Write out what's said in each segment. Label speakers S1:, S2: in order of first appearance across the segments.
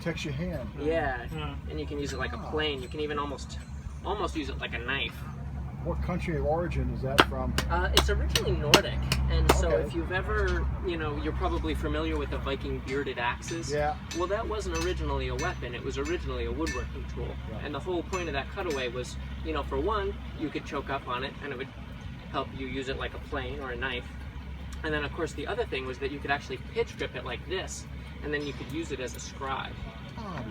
S1: protects your hand.
S2: Yeah, and you can use it like a plane. You can even almost use it like a knife.
S1: What country of origin is that from?
S2: It's originally Nordic, and so if you've ever, you're probably familiar with the Viking bearded axes.
S1: Yeah.
S2: Well, that wasn't originally a weapon. It was originally a woodworking tool. Yeah. And the whole point of that cutaway was, for one, you could choke up on it, and it would help you use it like a plane or a knife. And then, of course, the other thing was that you could actually pitch grip it like this, and then you could use it as a scribe.
S1: Oh,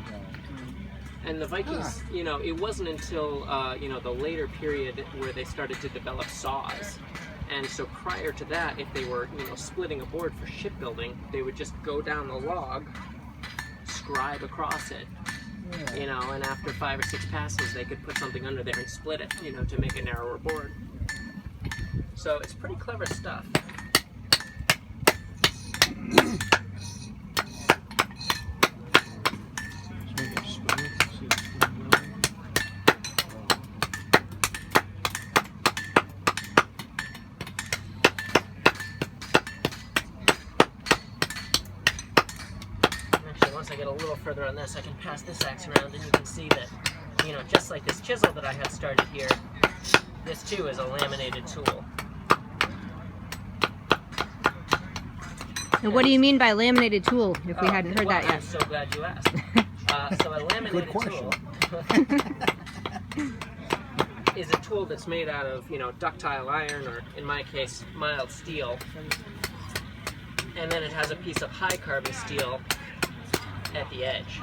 S2: and the Vikings, it wasn't until, the later period where they started to develop saws. And so prior to that, if they were, splitting a board for shipbuilding, they would just go down the log, scribe across it, and after 5 or 6 passes, they could put something under there and split it, to make a narrower board. So it's pretty clever stuff. Once I get a little further on this, I can pass this axe around, and you can see that, just like this chisel that I had started here, this too is a laminated tool.
S3: And what do you mean by laminated tool, if we hadn't heard that yet?
S2: I'm so glad you asked. So a laminated tool is a tool that's made out of, ductile iron, or in my case, mild steel. And then it has a piece of high carbon steel at the edge.